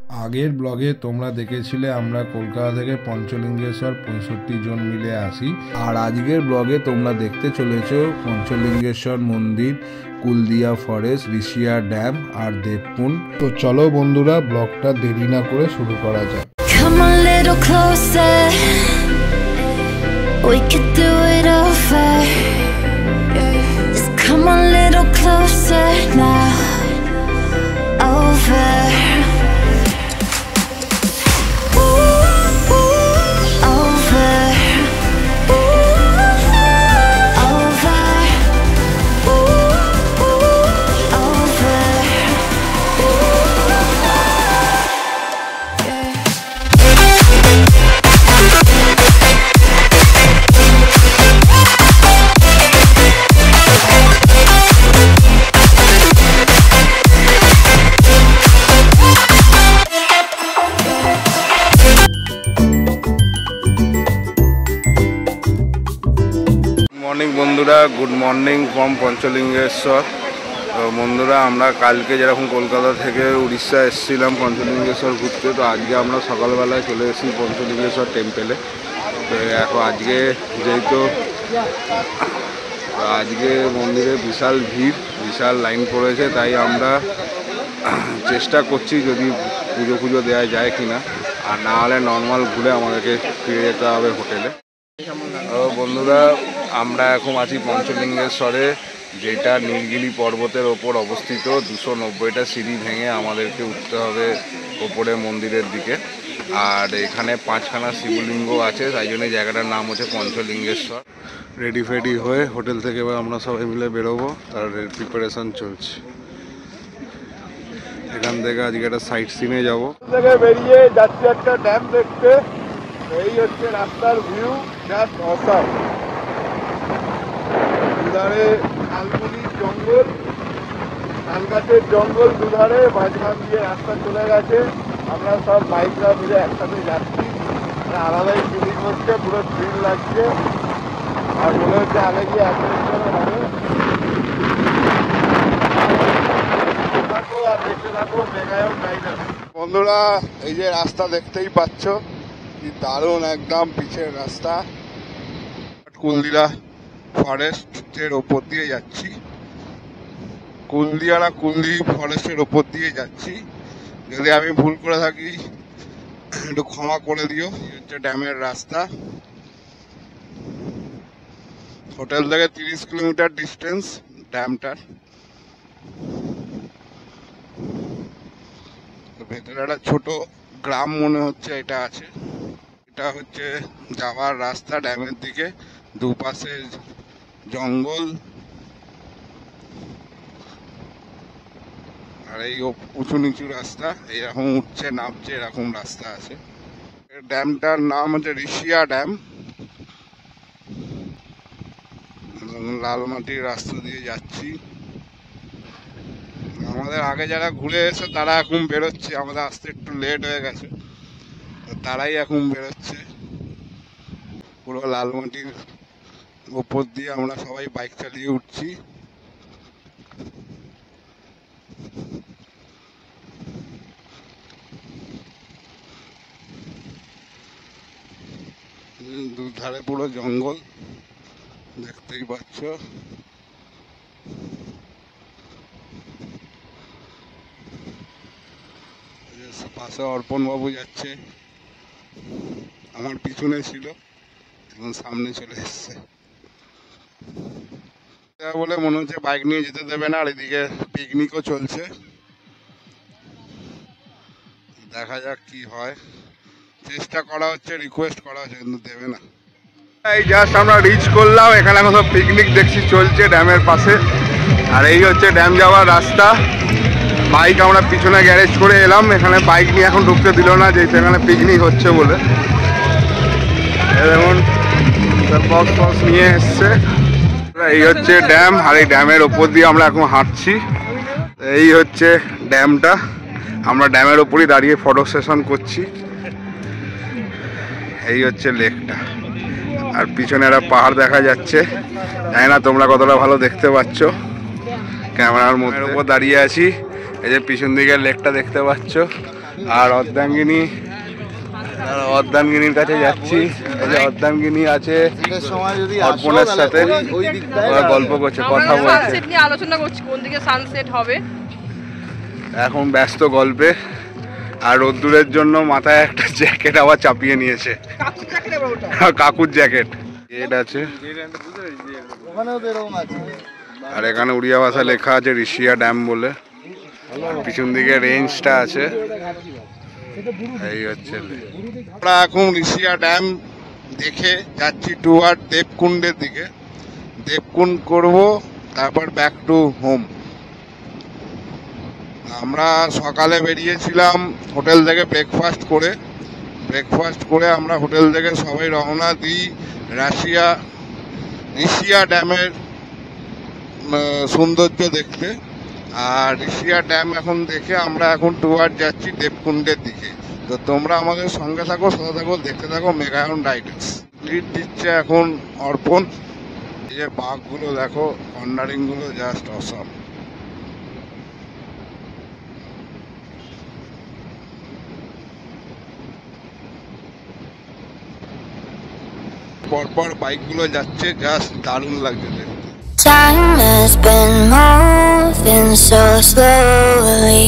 আগের ব্লগে তোমরা দেখেছিলে আমরা কলকাতা থেকে পঞ্চলিঙ্গেশ্বর 65 জন মিলে আসি, আর আজকের ব্লগে তোমরা দেখতে চলেছো পঞ্চলিঙ্গেশ্বর মন্দির, কুলদিয়া ফরেস্ট, ঋষিয়া ড্যাম আর দেবকুণ্ড। তো চলো বন্ধুরা, ব্লগটা দেরি না করে শুরু করা যাক। Come a little closer, we could do it over. Just come a little closer now, over. বন্ধুরা, গুড মর্নিং ফ্রম পঞ্চলিঙ্গেশ্বর। তো বন্ধুরা, আমরা কালকে যেরকম কলকাতা থেকে উড়িষ্যা এসেছিলাম পঞ্চলিঙ্গেশ্বর ঘুরতে, তো আজকে আমরা সকালবেলায় চলে এসেছি পঞ্চলিঙ্গেশ্বর টেম্পেলে। তো এখন আজকে যেহেতু আজকে মন্দিরে বিশাল ভিড়, বিশাল লাইন পড়েছে, তাই আমরা চেষ্টা করছি যদি পুজো দেওয়া যায় কিনা, আর না হলে নর্মাল ঘুরে আমাদেরকে ফিরে যেতে হবে হোটেলে। তো বন্ধুরা, আমরা এখন আছি পঞ্চলিঙ্গেশ্বরে, যেটা নীলগিরি পর্বতের ওপর অবস্থিত। 290টা সিঁড়ি ভেঙে আমাদেরকে উঠতে হবে ওপরে মন্দিরের দিকে। আর এখানে 5খানা শিবলিঙ্গ আছে, তাই জন্য জায়গাটার নাম হচ্ছে পঞ্চলিঙ্গেশ্বর। রেডি ফেডি হয়ে হোটেল থেকে এবার আমরা সবাই মিলে বেরোবো, তার প্রিপারেশন চলছে। এখান থেকে আজকে একটা সাইট সিনে যাবো। বেরিয়ে যাচ্ছি একটা ড্যাম দেখতে। এই হচ্ছে রাস্তার ভিউ, জাস্ট অসাম। দুধারে শালবনির জঙ্গল, শাল গাছের জঙ্গল দুধারে, মাঝখান দিয়ে রাস্তা চলে গেছে। আমরা সব বাইকরা মিলে একসাথে যাচ্ছি, আলাদাই ফিলিং হচ্ছে, পুরো থ্রিল লাগছে। আর মনে হচ্ছে আগে গিয়ে অ্যাডভেঞ্চার হবে। আর দেখতে থাকো মেঘায়ক ডাইনার। বন্ধুরা, এই যে রাস্তা দেখতেই পাচ্ছ, কি দারুণ একদম পিছের রাস্তা। কুলদিয়া ফরেস্টের ওপর দিয়ে যাচ্ছি, কুলদি ফরেস্টের ওপর দিয়ে যাচ্ছি। যদি আমি ভুল করে থাকি একটু ক্ষমা করে দিও। হচ্ছে ড্যামের রাস্তা। হোটেল থেকে 30 কিলোমিটার ডিস্টেন্স ড্যামটার। ভেতরে একটা ছোট গ্রাম মনে হচ্ছে এটা আছে। এটা হচ্ছে যাওয়ার রাস্তা ড্যামের দিকে, দুপাশে জঙ্গল। আর এই উঁচু নিচু রাস্তা, এরকম উঠছে নামছে, এরকম রাস্তা আছে। ড্যামটার নাম হচ্ছে ঋষিয়া ড্যাম। লাল মাটির রাস্তা দিয়ে যাচ্ছি। আমাদের আগে যারা ঘুরে এসে তারা এখন বেরোচ্ছে, আমাদের আসতে একটু লেট হয়ে গেছে, তারাই এখন বেরোচ্ছে। পুরো লাল মাটির ওপর দিয়ে আমরা সবাই বাইক চালিয়ে উঠছি। দুধারে পুরো জঙ্গল দেখতেই পাচ্ছ। পাশে অর্পণ বাবু যাচ্ছে, আমার পিছনে ছিল, এখন সামনে চলে এসছে বলে মনে হচ্ছে বাইক নিয়ে যেতে দেবে না। আর এদিকে পিকনিকও চলছে, দেখা যাক কি হয়। চেষ্টা করা হচ্ছে, রিকোয়েস্ট করা হচ্ছে, কিন্তু দেবে না। এই জাস্ট আমরা রিচ করলাম, এখানে এখন সব পিকনিক দেখছি চলছে ড্যামের পাশে। আর এই হচ্ছে ড্যাম যাওয়ার রাস্তা। বাইক আমরা পিছনে গ্যারেজ করে এলাম, এখানে বাইক নিয়ে এখন ঢুকতে দিল না, যেহেতু এখানে পিকনিক হচ্ছে বলে। দেখুন বক্স ফক্স নিয়ে এসছে। এই হচ্ছে ড্যাম, আর এই ড্যামের ওপর দিয়ে আমরা এখন হাঁটছি। এই হচ্ছে ড্যামটা, আমরা ড্যামের ওপরই দাঁড়িয়ে ফটো সেশন করছি। এই হচ্ছে লেকটা, আর পিছনে একটা পাহাড় দেখা যাচ্ছে। জানি না তোমরা কতটা ভালো দেখতে পাচ্ছ, ক্যামেরার মধ্যে উপর দাঁড়িয়ে আছি। এই যে পিছন দিকে লেকটা দেখতে পাচ্ছ, আর অর্ধাঙ্গিনীর কাছে যাচ্ছি। এই যে অর্ধাঙ্গিনী আছে অর্পণের সাথে, ওরা গল্প করছে, কথা বলছে, সানসেট নিয়ে আলোচনা করছি, কোন দিকে সানসেট হবে। এখন ব্যস্ত গল্পে। আর রোদ্দুরের জন্য মাথায় একটা জ্যাকেট আবার চাপিয়ে নিয়েছে, কাকুর জ্যাকেট। গেট আছে, আর এখানে উড়িয়া ভাষা লেখা আছে ঋষিয়া ড্যাম বলে। পিছন দিকে রেঞ্জটা আছে। এই হচ্ছে আমরা এখন ঋষিয়া ড্যাম দেখে যাচ্ছি টুয়ার্ড দেবকুণ্ডের দিকে। দেবকুণ্ড করব, তারপর ব্যাক টু হোম। আমরা সকালে বেরিয়েছিলাম হোটেল থেকে ব্রেকফাস্ট করে আমরা হোটেল থেকে সবাই রওনা দিই ঋষিয়া ড্যামের সৌন্দর্য দেখতে। আর ঋষিয়া ড্যাম এখন দেখে আমরা এখন টুয়ার্ড যাচ্ছি দেবকুণ্ডের দিকে। তো তোমরা আমাদের সঙ্গে থাকো, সাথে থাকো, দেখতে থাকো মেঘায়ন রাইডার্স। লিড দিচ্ছে এখন অর্পণ। এই যে বাঘগুলো দেখো, কর্নারিং গুলো জাস্ট অসাম। পরপর বাইকগুলো যাচ্ছে, জাস্ট দারুণ লাগছে দেখতে। Time has been moving so slowly,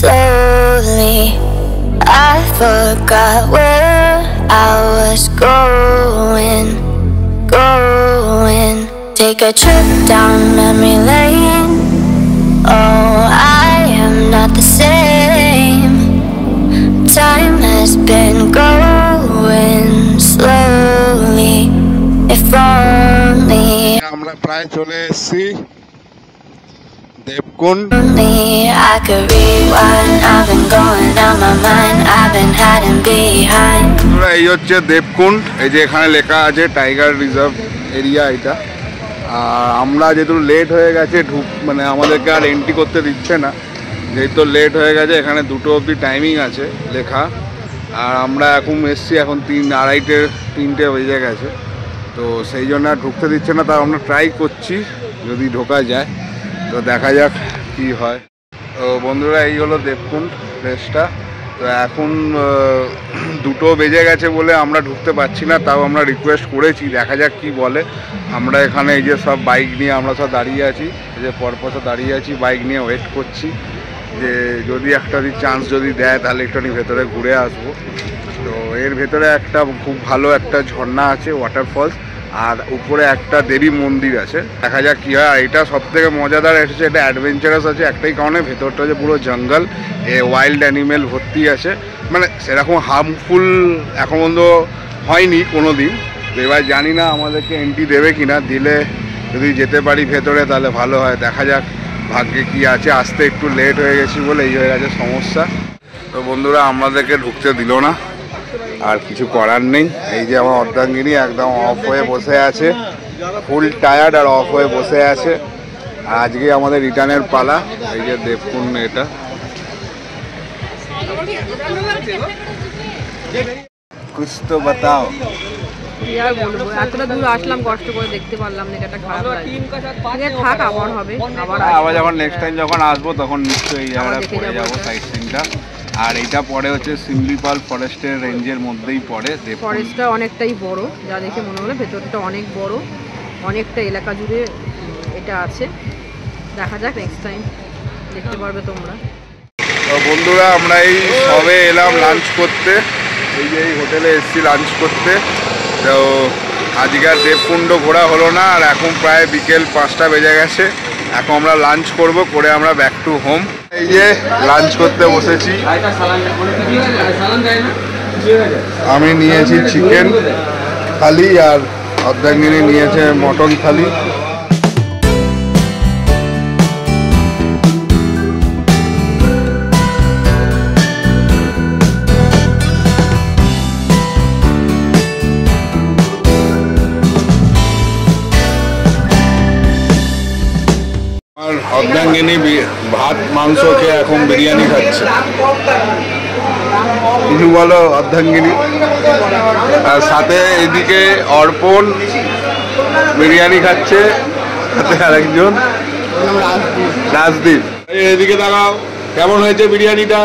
slowly. I forgot where I was going. Take a trip down memory lane. Oh, I am not the same. Time has been going slowly. If only আমরা প্রায় চলে এসেছি Debkunda. I could rewind. I've been going out my mind. I've been hiding behind. এই হচ্ছে দেবকুণ্ড। এই যে এখানে লেখা আছে টাইগার রিজার্ভ এরিয়া এটা। আর আমরা যেহেতু লেট হয়ে গেছে মানে আমাদেরকে আর এন্ট্রি করতে দিচ্ছে না, যেহেতু লেট হয়ে গেছে। এখানে 2টো অবধি টাইমিং আছে লেখা। আর আমরা এখন এসছি, এখন 3:30 বেজে গেছে। তো সেই জন্য আর ঢুকতে দিচ্ছে না। তাও আমরা ট্রাই করছি যদি ঢোকা যায়, তো দেখা যাক কি হয়। তো বন্ধুরা, এই হলো দেবকুণ্ড প্লেসটা। তো এখন 2টো বেজে গেছে বলে আমরা ঢুকতে পারছি না। তাও আমরা রিকোয়েস্ট করেছি, দেখা যাক কি বলে। আমরা এখানে এই যে সব বাইক নিয়ে আমরা সব দাঁড়িয়ে আছি, এই যে পরপর দাঁড়িয়ে আছি, বাইক নিয়ে ওয়েট করছি যে যদি একটা চান্স যদি দেয় তাহলে একটুখানি ভেতরে ঘুরে আসবো। তো এর ভেতরে একটা খুব ভালো একটা ঝর্ণা আছে, ওয়াটারফলস, আর উপরে একটা দেবী মন্দির আছে। দেখা যাক কী হয়। আর এটা সবথেকে মজাদার এসেছে, এটা অ্যাডভেঞ্চারাস আছে একটাই কারণে, ভেতরটা হচ্ছে পুরো জঙ্গল, ওয়াইল্ড অ্যানিমেল ভর্তি আছে। মানে সেরকম হার্মফুল এখন পর্যন্ত হয়নি কোনো দিন। তো এবার জানি না আমাদেরকে এন্ট্রি দেবে কিনা, দিলে যদি যেতে পারি ভেতরে তাহলে ভালো হয়। দেখা যাক ভাগ্যে কি আছে। আসতে একটু লেট হয়ে গেছি বলে এই হয়ে গেছে সমস্যা। তো বন্ধুরা, আমাদেরকে ঢুকতে দিল না, আর কিছু করার নেই। এই যে আমার অর্ধাঙ্গিনী একদম অফ হয়ে বসে আছে, ফুল টায়ার্ড আর অফ হয়ে বসে আছে। আর আজকে আমাদের রিটার্নের পালা। এই যে দেবকুণ্ড এটা। কুছ তো বাতাও। কি আর বলবো, এতটা দূর আসলাম কষ্ট করে, দেখতে পারলাম না, এটা খারাপ লাগে। থাক, আবার হবে, আবার যখন নেক্সট টাইম যখন আসবো তখন নিশ্চয়ই এই জায়গাটা পড়ে যাবো, সাইট সিনটা। আর এটা পড়ে হচ্ছে সিমলিপাল ফরেস্টের রেঞ্জের মধ্যেই পড়ে। ফরেস্টটা অনেকটাই বড়, যা দেখে মনে হলো ভেতরটা অনেক বড়, অনেকটা এলাকা জুড়ে এটা আছে। দেখা যাক, নেক্সট টাইম দেখতে পারবে তোমরা। তো বন্ধুরা, আমরা এই সবে এলাম লাঞ্চ করতে। এই যে এই হোটেলে এসেছি লাঞ্চ করতে। তো আজকে আর দেবকুণ্ড ঘোরা হলো না। আর এখন প্রায় বিকেল 5টা বেজে গেছে। এখন আমরা লাঞ্চ করব, করে আমরা ব্যাক টু হোম। এই যে লাঞ্চ করতে বসেছি। আমি নিয়েছি চিকেন থালি, আর অর্ধাঙ্গিনী নিয়েছে মটন থালি। আর অর্ধাঙ্গিনী ভাত মাংস খেয়ে এখন বিরিয়ানি খাচ্ছে। কিছু বলো অর্ধাঙ্গিনী। আর সাথে এদিকে অর্পণ বিরিয়ানি খাচ্ছে, সাথে আরেকজন রাজদীপ। এদিকে দেখাও কেমন হয়েছে বিরিয়ানিটা।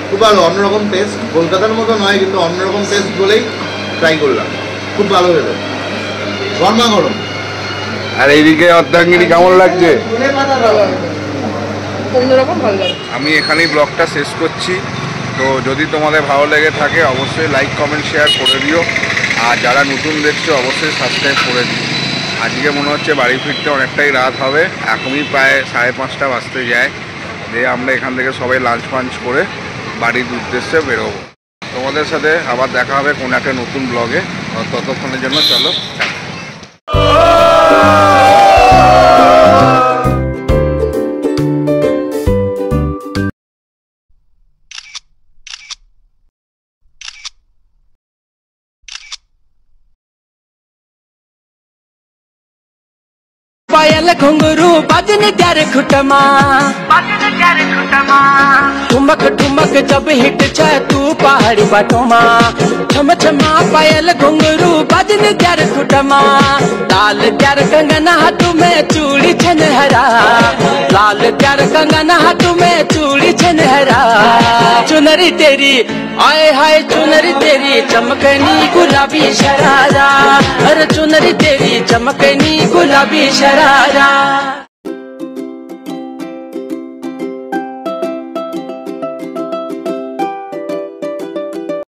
খুব ভালো, অন্যরকম টেস্ট, কলকাতার মতো নয় কিন্তু অন্যরকম টেস্ট বলেই ট্রাই করলাম, খুব ভালো হলো, গরমা গরম। আর এইদিকে অর্ধাঙ্গিনী কেমন লাগছে? অন্যরকম ভালো লাগে। আমি এখানেই ব্লগটা শেষ করছি। তো যদি তোমাদের ভালো লেগে থাকে অবশ্যই লাইক কমেন্ট শেয়ার করে দিও, আর যারা নতুন দেখছো অবশ্যই সাবস্ক্রাইব করে দিও। আজকে মনে হচ্ছে বাড়ি ফিরতে অনেকটাই রাত হবে, এখনই প্রায় 5:30 বাজতে যায়। দিয়ে আমরা এখান থেকে সবাই লাঞ্চ ফাঞ্চ করে বাড়ির উদ্দেশ্যে বেরোবো। তোমাদের সাথে আবার দেখা হবে কোনো একটা নতুন ব্লগে। ততক্ষণের জন্য চলো। पायल घुंगरू बजन त्यार खुटमा ठुमक ठुमक जब हिट छ तू पहाड़ी बाटोमा छम छमा पायल घुंगरू बजन त्यार खुटमा लाल त्यार कंगना हाथ में चूड़ी छनहरा लाल त्यार कंगना हाथ में चूड़ी छनहरा चुनरी तेरी आए हाय चुनरी तेरी चमकनी गुलाबी शरारा अरे चुनरी तेरी चमकनी गुलाबी शरारा।